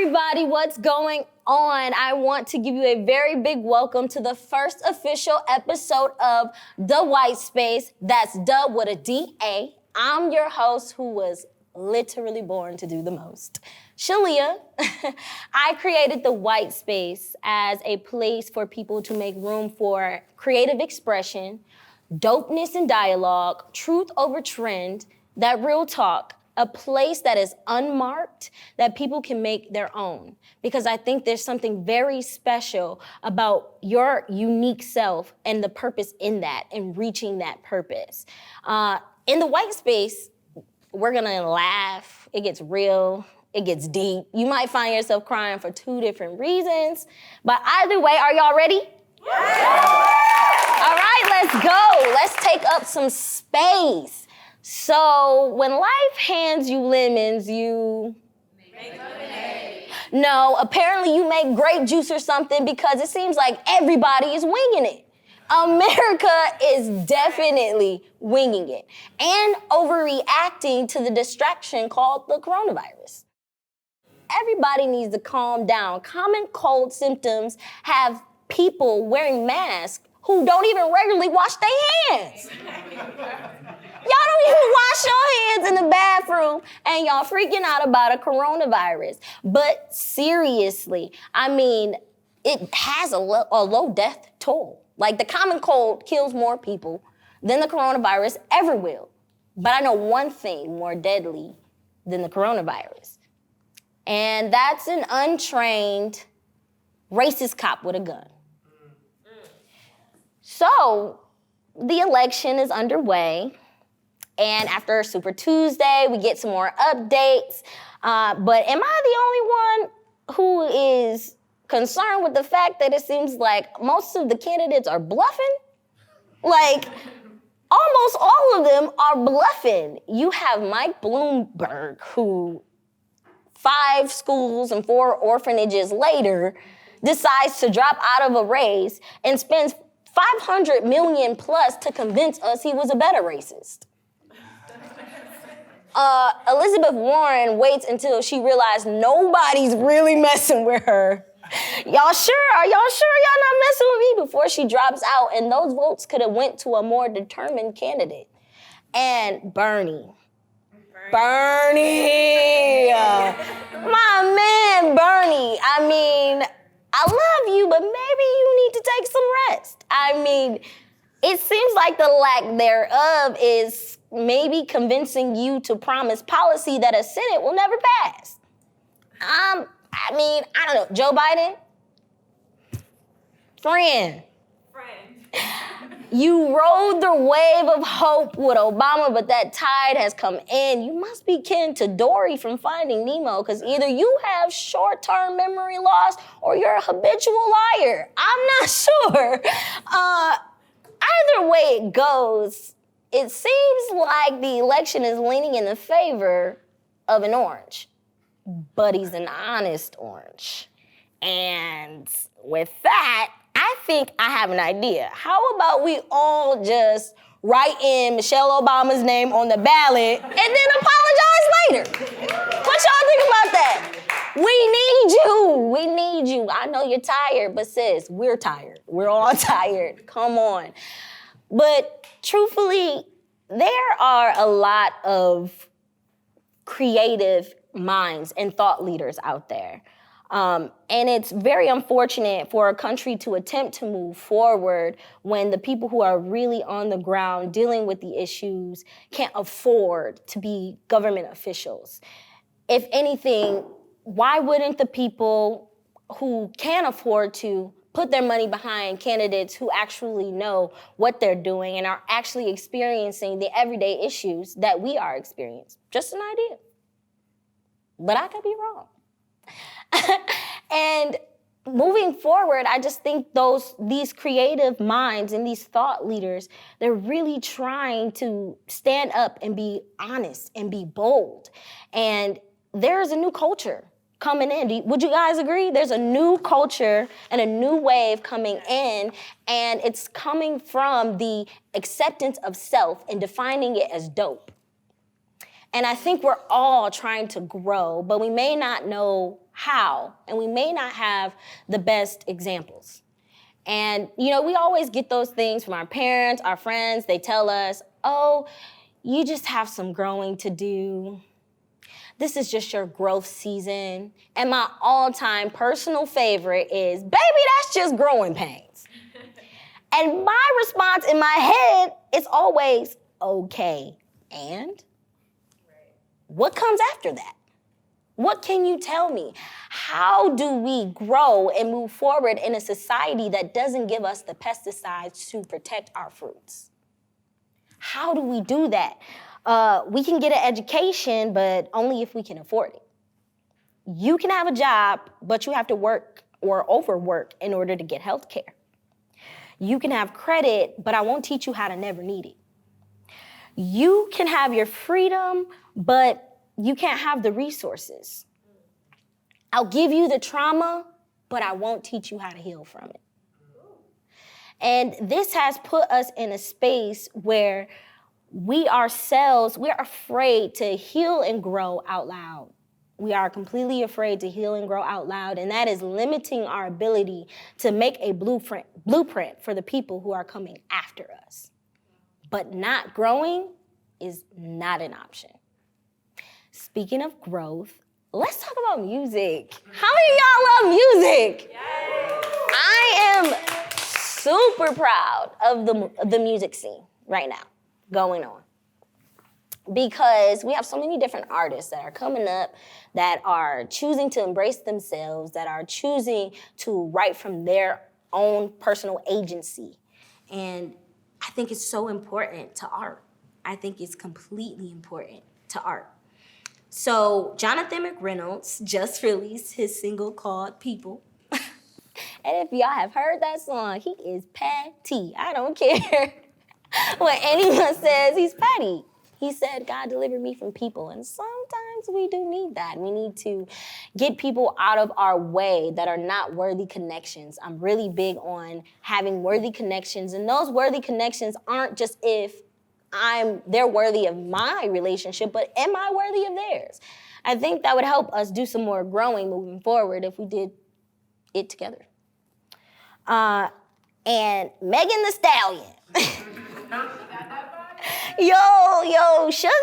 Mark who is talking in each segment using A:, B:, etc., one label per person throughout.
A: everybody, what's going on? I want to give you a very big welcome to the first official episode of da.whitespace. That's da with a D-A. I'm your host who was literally born to do the most, Shalia. I created the white space as a place for people to make room for creative expression, dopeness and dialogue, truth over trend, that real talk, a place that is unmarked, that people can make their own. Because I think there's something very special about your unique self and the purpose in that and reaching that purpose. In the white space, we're gonna laugh, it gets real, it gets deep. You might find yourself crying for two different reasons, but either way, are y'all ready? All right, let's go. Let's take up some space. So when life hands you lemons, you make lemonade. No, apparently you make grape juice or something because it seems like everybody is winging it. America is definitely winging it and overreacting to the distraction called the coronavirus. Everybody needs to calm down. Common cold symptoms have people wearing masks who don't even regularly wash their hands. Y'all don't even wash your hands in the bathroom and y'all freaking out about a coronavirus. But seriously, I mean, it has a low death toll. Like the common cold kills more people than the coronavirus ever will. But I know one thing more deadly than the coronavirus. And that's an untrained racist cop with a gun. So the election is underway. And after Super Tuesday, we get some more updates. But am I the only one who is concerned with the fact that it seems like most of the candidates are bluffing? Like, almost all of them are bluffing. You have Mike Bloomberg, who 5 schools and 4 orphanages later decides to drop out of a race and spends $500 million plus to convince us he was a better racist. Elizabeth Warren waits until she realized nobody's really messing with her. Y'all sure? Are y'all sure y'all not messing with me? Before she drops out, and those votes could have went to a more determined candidate. And Bernie. My man Bernie. I mean, I love you, but maybe you need to take some rest. I mean, it seems like the lack thereof is maybe convincing you to promise policy that a Senate will never pass. I don't know. Joe Biden? Friend. You rode the wave of hope with Obama, but that tide has come in. You must be kin to Dory from Finding Nemo, because either you have short-term memory loss or you're a habitual liar. I'm not sure. Either way it goes, it seems like the election is leaning in the favor of an orange. But he's an honest orange. And with that, I think I have an idea. How about we all just write in Michelle Obama's name on the ballot and then apologize later? What y'all think about that? We need you. I know you're tired, but sis, we're tired. We're all tired. Come on. But truthfully, there are a lot of creative minds and thought leaders out there. And it's very unfortunate for a country to attempt to move forward when the people who are really on the ground dealing with the issues can't afford to be government officials. If anything, why wouldn't the people who can afford to put their money behind candidates who actually know what they're doing and are actually experiencing the everyday issues that we are experiencing? Just an idea. But I could be wrong. And moving forward, I just think these creative minds and these thought leaders, they're really trying to stand up and be honest and be bold. And there's a new culture coming in. Would you guys agree? There's a new culture and a new wave coming in, and it's coming from the acceptance of self and defining it as dope. And I think we're all trying to grow, but we may not know how, and we may not have the best examples. And, we always get those things from our parents, our friends. They tell us, oh, you just have some growing to do. This is just your growth season. And my all-time personal favorite is, baby, that's just growing pains. And my response in my head is always, okay, and? What comes after that? What can you tell me? How do we grow and move forward in a society that doesn't give us the pesticides to protect our fruits? How do we do that? We can get an education, but only if we can afford it. You can have a job, but you have to work or overwork in order to get health care. You can have credit, but I won't teach you how to never need it. You can have your freedom, but you can't have the resources. I'll give you the trauma, but I won't teach you how to heal from it. And this has put us in a space where we ourselves, we're afraid to heal and grow out loud. We are completely afraid to heal and grow out loud, and that is limiting our ability to make a blueprint for the people who are coming after us. But not growing is not an option. Speaking of growth, let's talk about music. How many of y'all love music? Yes. I am super proud of the music scene right now going on, because we have so many different artists that are coming up that are choosing to embrace themselves, that are choosing to write from their own personal agency. And I think it's so important to art. I think it's completely important to art. So Jonathan McReynolds just released his single called People. And if y'all have heard that song, he is petty. I don't care what anyone says, he's petty. He said, God delivered me from people. And sometimes we do need that. We need to get people out of our way that are not worthy connections. I'm really big on having worthy connections. And those worthy connections aren't just if they're worthy of my relationship, but am I worthy of theirs? I think that would help us do some more growing moving forward if we did it together. And Megan Thee Stallion. Yo, Sugar.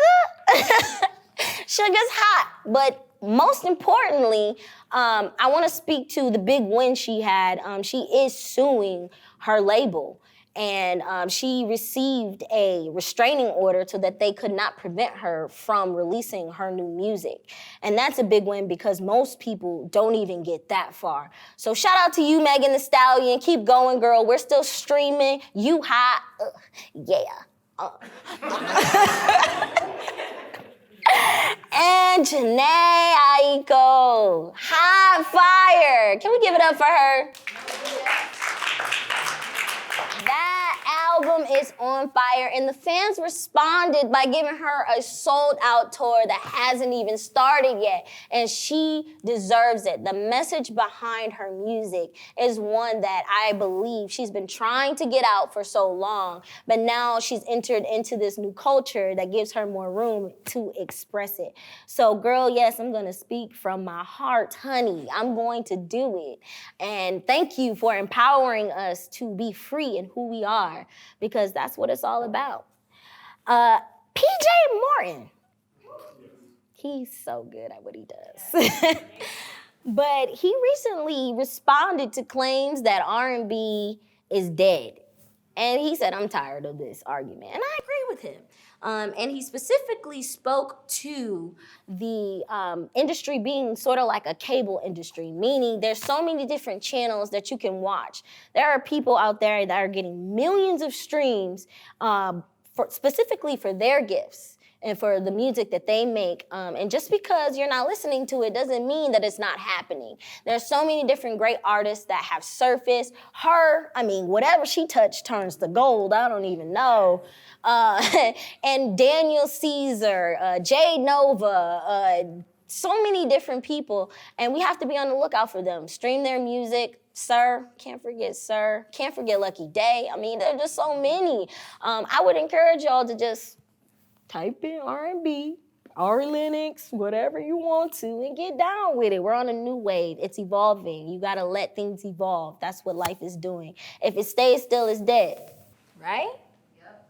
A: Sugar's hot. But most importantly, I want to speak to the big win she had. She is suing her label. And she received a restraining order so that they could not prevent her from releasing her new music. And that's a big win because most people don't even get that far. So shout out to you, Megan Thee Stallion. Keep going, girl. We're still streaming. You hot. Yeah. And Janae Aiko. Hot fire. Can we give it up for her? That album is on fire, and the fans responded by giving her a sold-out tour that hasn't even started yet, and she deserves it. The message behind her music is one that I believe she's been trying to get out for so long, but now she's entered into this new culture that gives her more room to express it. So, girl, yes, I'm going to speak from my heart, honey. I'm going to do it, and thank you for empowering us to be free in who we are, because that's what it's all about. PJ Morton. He's so good at what he does. But he recently responded to claims that R&B is dead. And he said, I'm tired of this argument. And I agree with him. And he specifically spoke to the industry being sort of like a cable industry, meaning there's so many different channels that you can watch. There are people out there that are getting millions of streams specifically for their gifts and for the music that they make. And just because you're not listening to it doesn't mean that it's not happening. There's so many different great artists that have surfaced. Whatever she touched turns to gold. I don't even know. And Daniel Caesar, Jade Nova, so many different people. And we have to be on the lookout for them. Stream their music. Sir, can't forget Lucky Day. There are just so many. I would encourage y'all to just type in R&B, or Linux, whatever you want to, and get down with it. We're on a new wave. It's evolving. You gotta let things evolve. That's what life is doing. If it stays still, it's dead, right? Yep.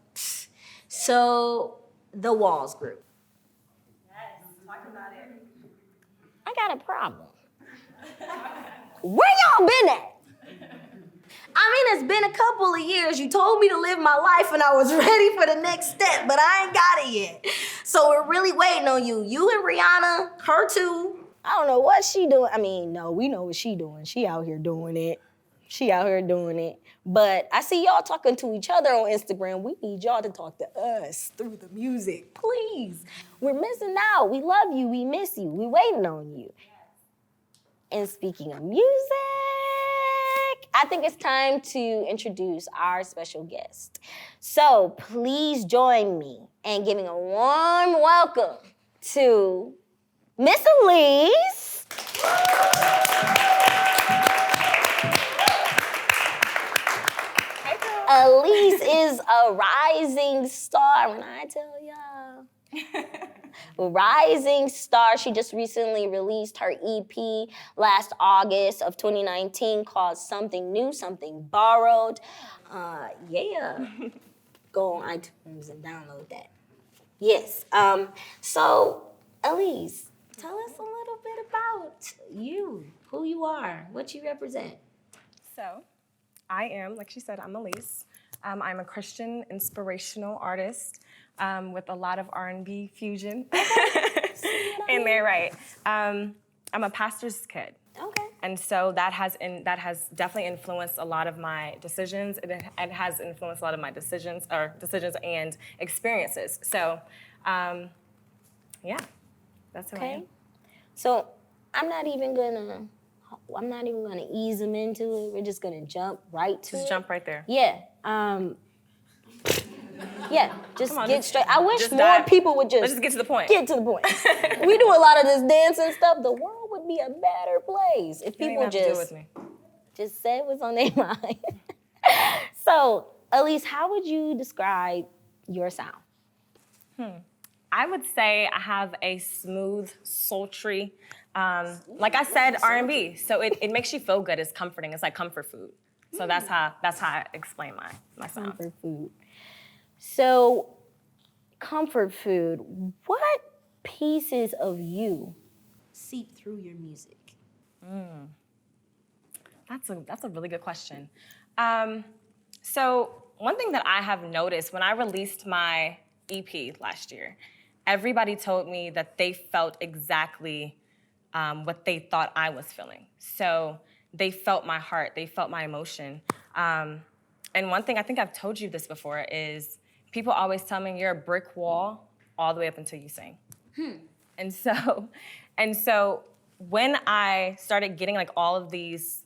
A: So, the Walls Group.
B: Yes, talk about it.
A: I got a problem. Where y'all been at? I mean, it's been a couple of years. You told me to live my life and I was ready for the next step, but I ain't got it yet. So we're really waiting on you. You and Rihanna, her too. I don't know what she doing. I mean, no, we know what she doing. She out here doing it. But I see y'all talking to each other on Instagram. We need y'all to talk to us through the music, please. We're missing out. We love you. We miss you. We waiting on you. And speaking of music, I think it's time to introduce our special guest. So please join me in giving a warm welcome to Miss Elise. Elise is a rising star. When I tell y'all. Rising star. She just recently released her EP last August of 2019 called Something New, Something Borrowed. Go on iTunes and download that. Yes. So, Elise, tell us a little bit about you, who you are, what you represent.
B: So, I am, like she said, I'm Elise. I'm a Christian inspirational artist with a lot of R&B fusion in there, right? I'm a pastor's kid.
A: Okay.
B: And so that has definitely influenced a lot of my decisions. It has influenced a lot of my decisions and experiences. So, yeah, that's who I am.
A: So I'm not even gonna ease them into it. We're just gonna jump right to it.
B: Just jump right there.
A: Yeah. Get straight. I wish more people would
B: Let's just get to the point.
A: Get to the point. We do a lot of this dancing stuff. The world would be a better place if people just said what's on their mind. So, Elise, how would you describe your sound?
B: I would say I have a smooth, sultry, like I said, R&B. So it makes you feel good. It's comforting. It's like comfort food. So that's how I explain my sound.
A: Comfort food. So, comfort food. What pieces of you seep through your music?
B: That's a really good question. So one thing that I have noticed when I released my EP last year, everybody told me that they felt exactly what they thought I was feeling. So they felt my heart, they felt my emotion. And one thing, I think I've told you this before, is people always tell me you're a brick wall all the way up until you sing. And so when I started getting like all this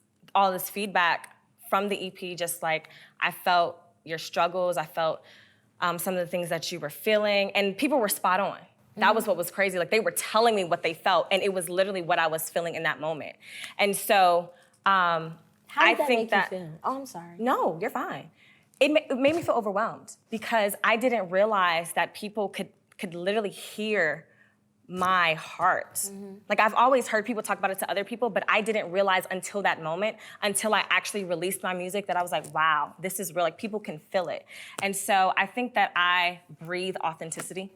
B: feedback from the EP, just like I felt your struggles, I felt some of the things that you were feeling, and people were spot on. That was what was crazy. Like they were telling me what they felt, and it was literally what I was feeling in that moment. And so
A: How did that make you feel? Oh, I'm sorry.
B: No, you're fine. It made me feel overwhelmed because I didn't realize that people could literally hear my heart. Like I've always heard people talk about it to other people, but I didn't realize until that moment, until I actually released my music, that I was like, wow, this is real. Like people can feel it. And so I think that I breathe authenticity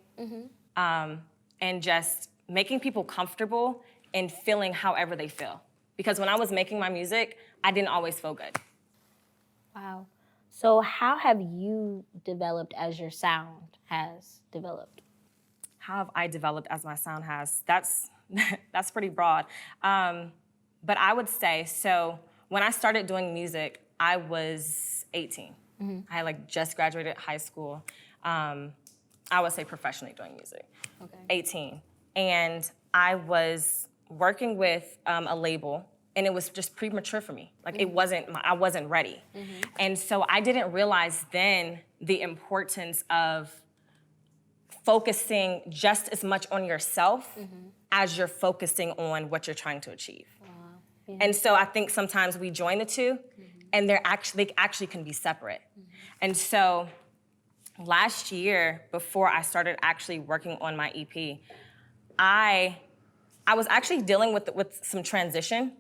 B: and just making people comfortable and feeling however they feel. Because when I was making my music, I didn't always feel good.
A: Wow. So how have you developed as your sound has developed?
B: How have I developed as my sound has? That's pretty broad. But I would say, so when I started doing music, I was 18. I had like just graduated high school. I would say professionally doing music. Okay. 18. And I was working with a label, and it was just premature for me. Like I wasn't ready. And so I didn't realize then the importance of focusing just as much on yourself as you're focusing on what you're trying to achieve. Yeah. And so I think sometimes we join the two, and they actually can be separate. And so last year, before I started actually working on my EP, I was actually dealing with some transition.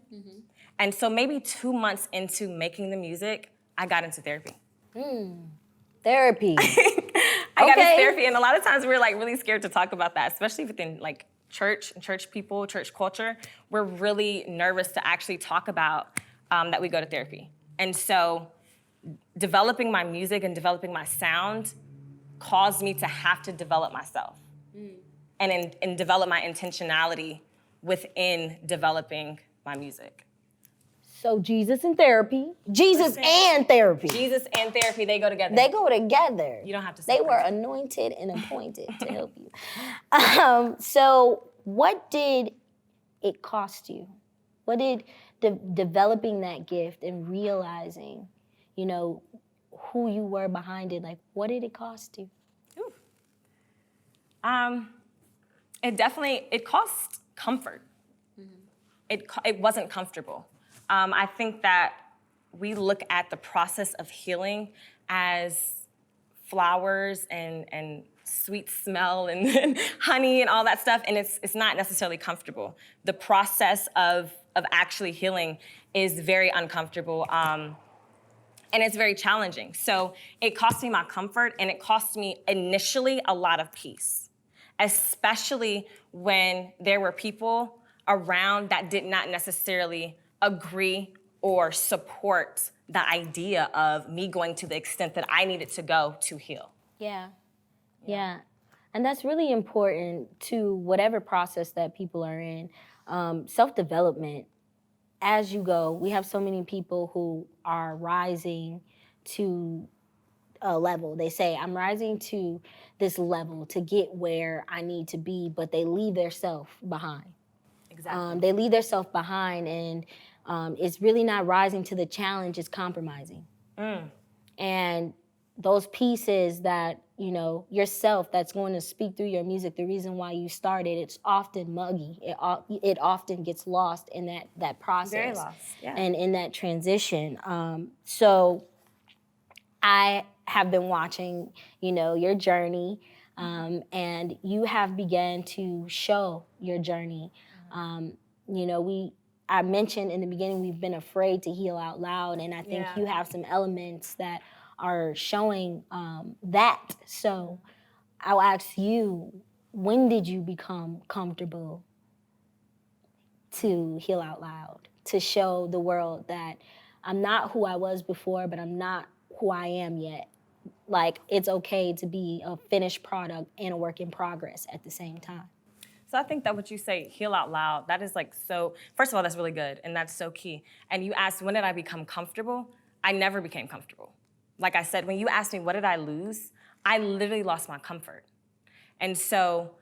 B: And so maybe 2 months into making the music, I got into therapy.
A: Therapy.
B: I got into therapy, and a lot of times we're like really scared to talk about that, especially within like church and church people, church culture. We're really nervous to actually talk about that we go to therapy. And so developing my music and developing my sound caused me to have to develop myself and develop my intentionality within developing my music.
A: So Jesus and therapy. Jesus and therapy.
B: Jesus and therapy, they go together.
A: They go together.
B: You don't have to
A: They
B: separate.
A: were anointed and appointed to help you. So what did it cost you? What did developing that gift and realizing, you know, who you were behind it, like what did it cost you?
B: It cost comfort. It wasn't comfortable. I think that we look at the process of healing as flowers and sweet smell and honey and all that stuff, and it's not necessarily comfortable. The process of actually healing is very uncomfortable, and it's very challenging. So it cost me my comfort, and it cost me initially a lot of peace, especially when there were people around that did not necessarily agree or support the idea of me going to the extent that I needed to go to heal.
A: Yeah. And that's really important to whatever process that people are in. Self-development, as you go, we have so many people who are rising to a level. They say, I'm rising to this level to get where I need to be, but they leave their self behind.
B: Exactly.
A: They leave their self behind, and it's really not rising to the challenge, it's compromising. And those pieces that, you know, yourself that's going to speak through your music, the reason why you started, it's often muggy. It often gets lost in that process.
B: Very lost, yeah.
A: And in that transition. So I have been watching, you know, your journey, and you have begun to show your journey. You know, I mentioned in the beginning, we've been afraid to heal out loud, and I think you have some elements that are showing that. So I'll ask you, when did you become comfortable to heal out loud, to show the world that I'm not who I was before, but I'm not who I am yet? Like, it's okay to be a finished product and a work in progress at the same time.
B: So I think that what you say, heal out loud, that is like so, first of all, that's really good, and that's so key. And you asked, when did I become comfortable? I never became comfortable. Like I said, when you asked me, what did I lose? I literally lost my comfort. And so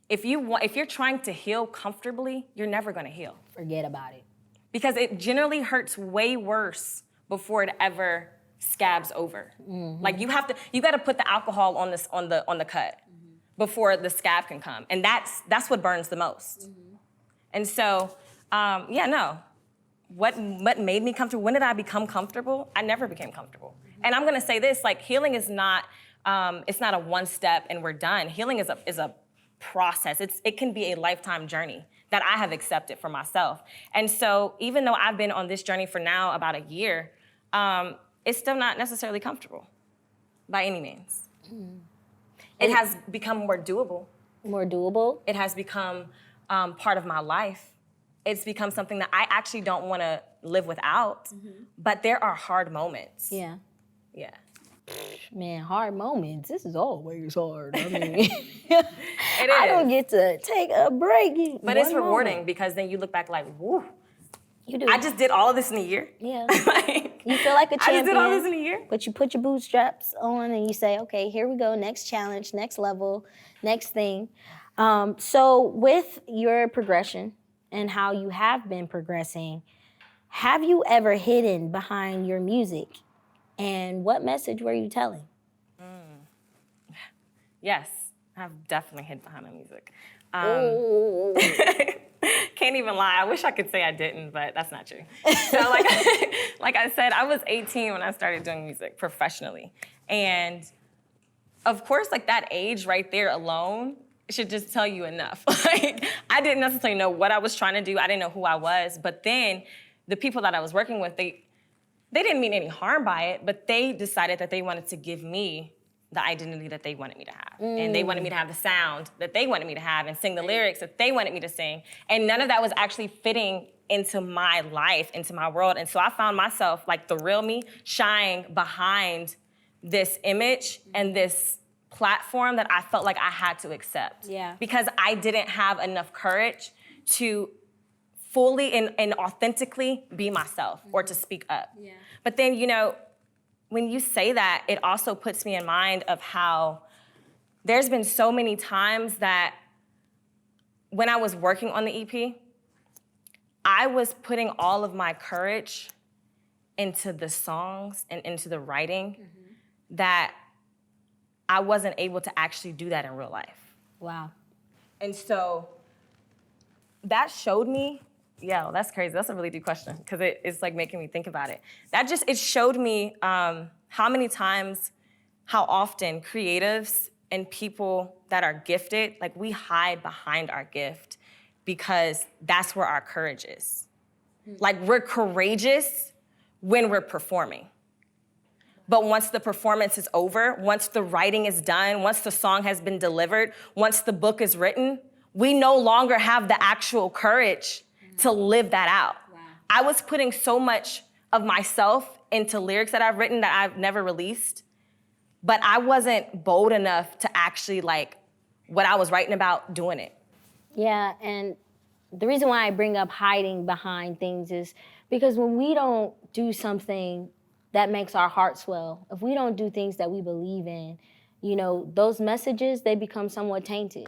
B: if you're trying to heal comfortably, you're never gonna heal.
A: Forget about it.
B: Because it generally hurts way worse before it ever scabs over. Like you gotta put the alcohol on the cut before the scab can come. And that's what burns the most. And so, what made me comfortable? When did I become comfortable? I never became comfortable. And I'm gonna say this, like healing is not, it's not a one step and we're done. Healing is a process. It can be a lifetime journey that I have accepted for myself. And so even though I've been on this journey for now about a year, it's still not necessarily comfortable by any means. It has become more doable.
A: More doable?
B: It has become part of my life. It's become something that I actually don't want to live without, but there are hard moments.
A: Yeah.
B: Yeah.
A: Man, hard moments. This is always hard. I mean,
B: It is.
A: I don't get to take a break.
B: But it's rewarding because then you look back like, woo.
A: You do.
B: I just did all of this in a year.
A: Yeah.
B: Like,
A: You feel like a champion.
B: I just did all this in a year.
A: But you put your bootstraps on and you say, okay, here we go. Next challenge, next level, next thing. So with your progression and how you have been progressing, have you ever hidden behind your music? And what message were you telling?
B: Yes, I've definitely hid behind my music.
A: Oh.
B: Can't even lie. I wish I could say I didn't, but that's not true. So like I said, I was 18 when I started doing music professionally. And of course, like that age right there alone should just tell you enough. Like, I didn't necessarily know what I was trying to do. I didn't know who I was. But then the people that I was working with, they didn't mean any harm by it, but they decided that they wanted to give me the identity that they wanted me to have. And they wanted me to have the sound that they wanted me to have and sing the lyrics that they wanted me to sing. And none of that was actually fitting into my life, into my world. And so I found myself, like the real me, shying behind this image and this platform that I felt like I had to accept.
A: Yeah.
B: Because I didn't have enough courage to fully and authentically be myself or to speak up.
A: Yeah.
B: But then, you know, when you say that, it also puts me in mind of how there's been so many times that when I was working on the EP, I was putting all of my courage into the songs and into the writing that I wasn't able to actually do that in real life.
A: Wow.
B: And so that showed me, yeah, well, that's crazy. That's a really deep question because it's like making me think about it. It showed me how many times, how often creatives and people that are gifted, like we hide behind our gift because that's where our courage is. Like we're courageous when we're performing. But once the performance is over, once the writing is done, once the song has been delivered, once the book is written, we no longer have the actual courage to live that out. Wow. I was putting so much of myself into lyrics that I've written that I've never released, but I wasn't bold enough to actually like what I was writing about doing it.
A: Yeah, and the reason why I bring up hiding behind things is because when we don't do something that makes our heart swell, if we don't do things that we believe in, you know, those messages, they become somewhat tainted.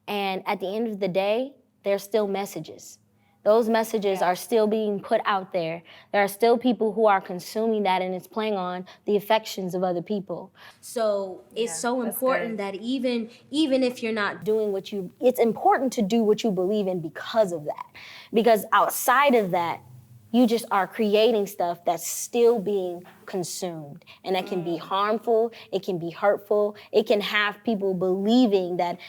A: And at the end of the day, they're still messages. Those messages are still being put out there. There are still people who are consuming that, and it's playing on the affections of other people. So it's so important that even if you're not doing it's important to do what you believe in because of that. Because outside of that, you just are creating stuff that's still being consumed. And that can be harmful, it can be hurtful, it can have people believing that,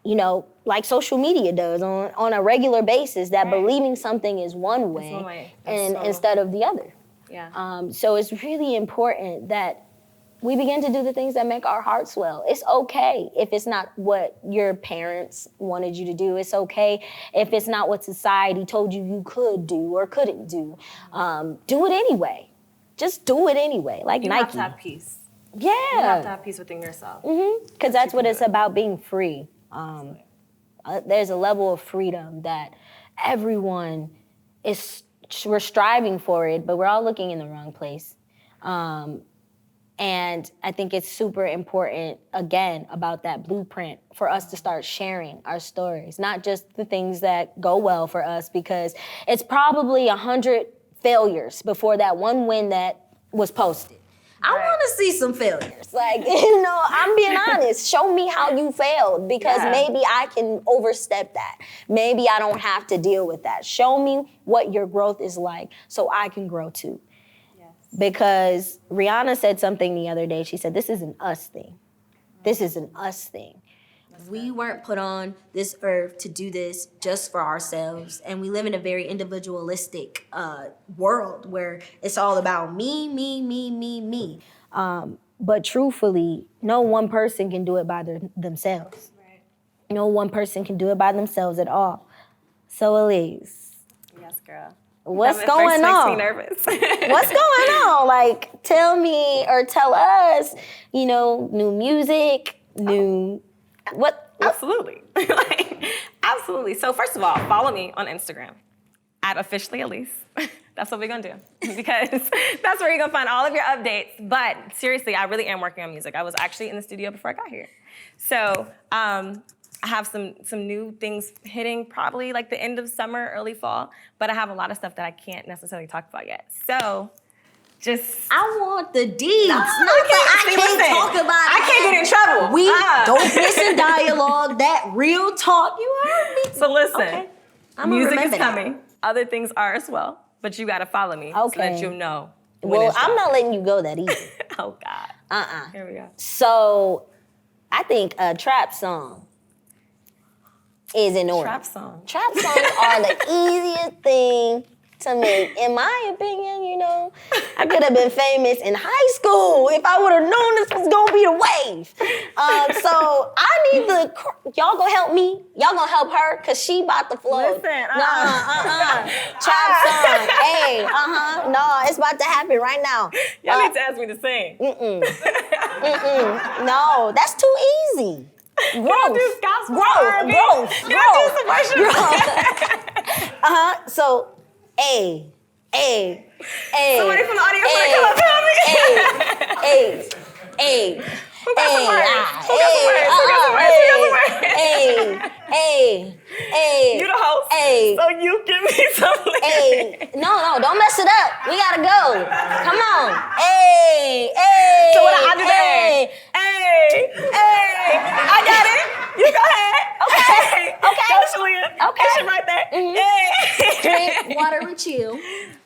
A: you know, like social media does on a regular basis, that believing something is one way, and instead of the other.
B: Yeah.
A: So it's really important that we begin to do the things that make our hearts swell. It's okay if it's not what your parents wanted you to do. It's okay if it's not what society told you could do or couldn't do. Do it anyway. Just do it anyway, like
B: you
A: Nike.
B: You have to have peace.
A: Yeah.
B: You have to have peace within yourself.
A: Because that's what it's about, being free. There's a level of freedom that everyone we're striving for it, but we're all looking in the wrong place. And I think it's super important, again, about that blueprint for us to start sharing our stories, not just the things that go well for us, because it's probably 100 failures before that one win that was posted. I want to see some failures. Like, you know, I'm being honest. Show me how you failed, because maybe I can overstep that. Maybe I don't have to deal with that. Show me what your growth is like so I can grow too. Because Rihanna said something the other day. She said, this is an us thing. This is an us thing. We weren't put on this earth to do this just for ourselves. And we live in a very individualistic world where it's all about me, me, me, me, me. But truthfully, no one person can do it by themselves. Right. No one person can do it by themselves at all. So Elise.
B: Yes, girl.
A: What's going on?
B: Makes me nervous.
A: What's going on? Like, tell me or tell us, you know, new music, what?
B: Absolutely. Absolutely. So first of all, follow me on Instagram @officiallylise. That's what we're going to do, because that's where you're going to find all of your updates. But seriously, I really am working on music. I was actually in the studio before I got here. So I have some new things hitting probably like the end of summer, early fall, but I have a lot of stuff that I can't necessarily talk about yet. So I want the deeds. I can't talk about it. I can't get in trouble.
A: We don't listen dialogue, that real talk. You heard me.
B: So listen,
A: okay.
B: Music is coming. Other things are as well, but you got to follow me so that you'll know.
A: Well, I'm not letting you go that easy.
B: Oh, God.
A: Here we go. So I think a trap song is in order.
B: Trap song.
A: Trap songs are the easiest thing to make. In my opinion, you know, I could have been famous in high school if I would have known this was gonna be the wave. So I need y'all gonna help me? Y'all gonna help her? Cause she about to flow.
B: Listen,
A: Trap song, hey, no, it's about to happen right now.
B: Y'all need to ask me to sing.
A: No, that's too easy. Growth. Growth. So, A.
B: Somebody from the audience want to come up and help me. Who got some words? You the host, so you give me some lyrics.
A: No, don't mess it up. We gotta go. Come on.
B: So what I do that? I got it. You go ahead. Okay. Go, Shalia.
A: Okay.
B: That shit right there.
A: Drink water and chill.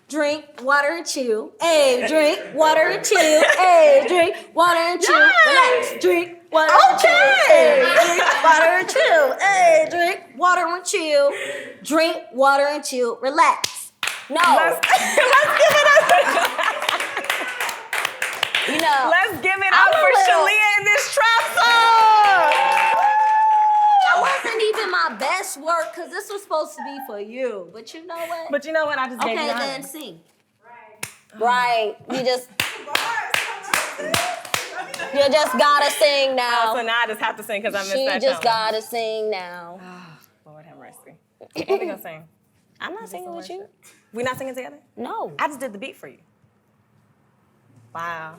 A: Drink water and chill. Hey, drink water and chill. Hey, drink water and chill. Relax. Drink water and chill. Hey, drink water and chill. Hey, drink water and chill. Drink water and chill. Relax. No.
B: Let's give it up.
A: You know.
B: Let's give it up for Shalia in this trap song.
A: That wasn't even my best work because this was supposed to be for you. But you know what?
B: I just gave you
A: Okay, then sing. Right. You just gotta sing now.
B: So now I just have to sing because I missed
A: She
B: that
A: just
B: challenge.
A: gotta sing now.
B: Lord have mercy. What we gonna sing?
A: I'm not singing with you.
B: We not singing together?
A: No.
B: I just did the beat for you. Wow.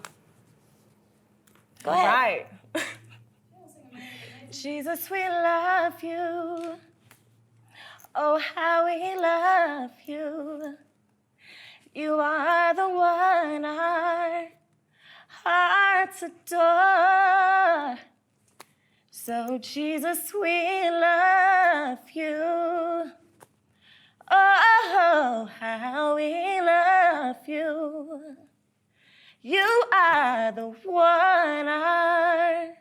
A: Go ahead.
B: Right. Jesus, we love you. Oh, how we love you. You are the one our hearts adore. So, Jesus, we love you. Oh, how we love you. You are the one our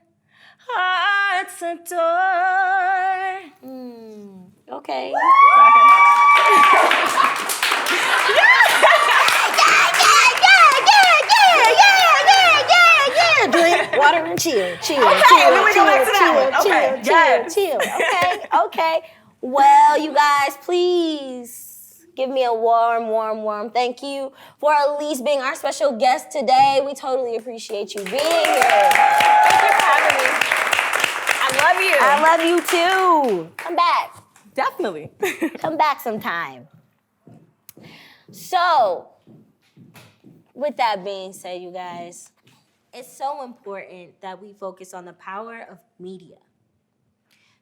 B: hearts adore.
A: Okay. Yeah. Drink water and chill. Chill.
B: then we go back to that one. Okay,
A: Chill. Okay. Well, you guys, please give me a warm thank you for at least being our special guest today. We totally appreciate you being here.
B: Thank you for having me. I love you.
A: I love you too. Come back.
B: Definitely.
A: Come back sometime. So, with that being said, you guys, it's so important that we focus on the power of media.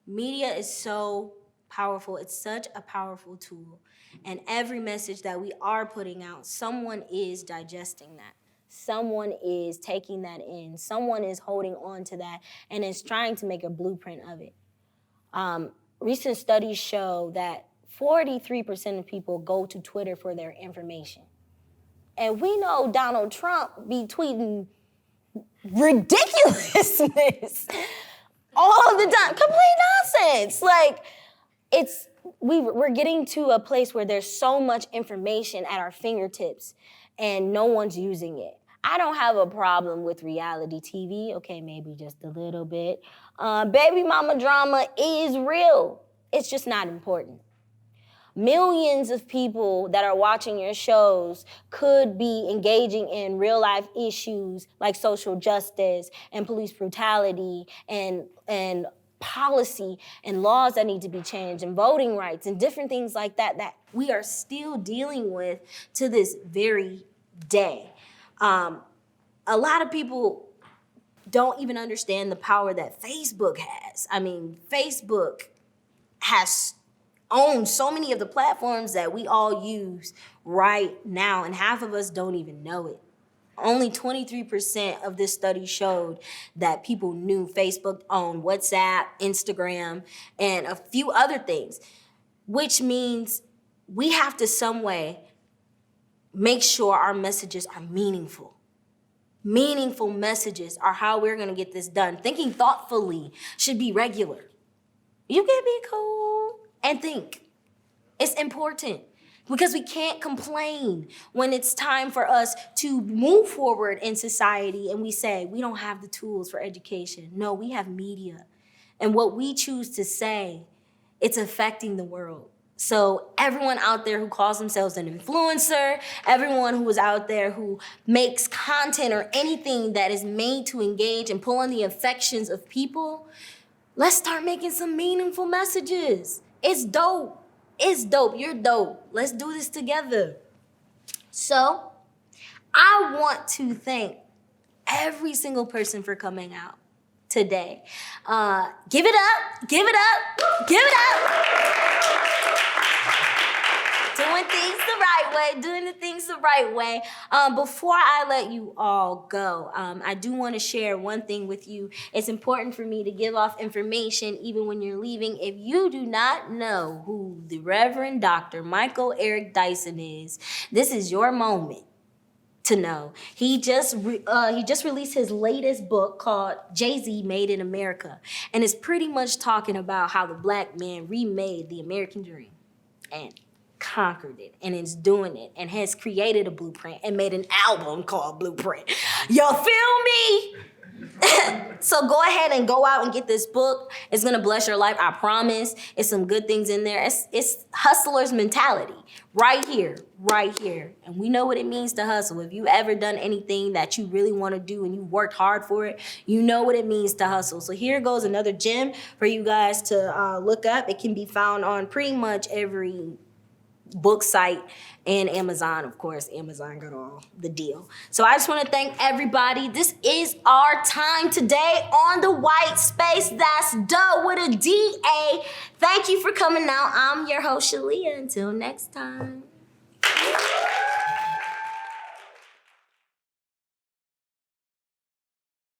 A: Media is so powerful. It's such a powerful tool. And every message that we are putting out, someone is digesting that. Someone is taking that in. Someone is holding on to that and is trying to make a blueprint of it. Recent studies show that 43% of people go to Twitter for their information. And we know Donald Trump be tweeting ridiculousness all the time. Complete nonsense. Like, we're getting to a place where there's so much information at our fingertips and no one's using it. I don't have a problem with reality TV. Okay, maybe just a little bit. Baby mama drama is real. It's just not important. Millions of people that are watching your shows could be engaging in real life issues like social justice and police brutality and policy and laws that need to be changed and voting rights and different things like that that we are still dealing with to this very day. A lot of people don't even understand the power that Facebook has. I mean, Facebook has owned so many of the platforms that we all use right now, and half of us don't even know it. Only 23% of this study showed that people knew Facebook owned WhatsApp, Instagram, and a few other things, which means we have to some way make sure our messages are meaningful. Meaningful messages are how we're gonna get this done. Thinking thoughtfully should be regular. You can be cool and think. It's important because we can't complain when it's time for us to move forward in society and we say we don't have the tools for education. No, we have media. And what we choose to say, it's affecting the world. So everyone out there who calls themselves an influencer, everyone who is out there who makes content or anything that is made to engage and pull on the affections of people, let's start making some meaningful messages. It's dope. It's dope. You're dope. Let's do this together. So I want to thank every single person for coming out today. Give it up. Give it up. Give it up. Doing things the right way, doing the things the right way. Before I let you all go, I do want to share one thing with you. It's important for me to give off information even when you're leaving. If you do not know who the Reverend Dr. Michael Eric Dyson is, this is your moment to know. He just released his latest book called Jay-Z Made in America, and it's pretty much talking about how the Black man remade the American dream and conquered it, and is doing it, and has created a blueprint and made an album called Blueprint. You feel me? So go ahead and go out and get this book. It's gonna bless your life, I promise. It's some good things in there. It's hustler's mentality right here, right here. And we know what it means to hustle. If you ever done anything that you really wanna do and you worked hard for it, you know what it means to hustle. So here goes another gem for you guys to look up. It can be found on pretty much every book site and Amazon, of course. Amazon got all the deal. So I just want to thank everybody. This is our time today on the White Space. That's Da with a D-A. Thank you for coming out. I'm your host, Shalia. Until next time.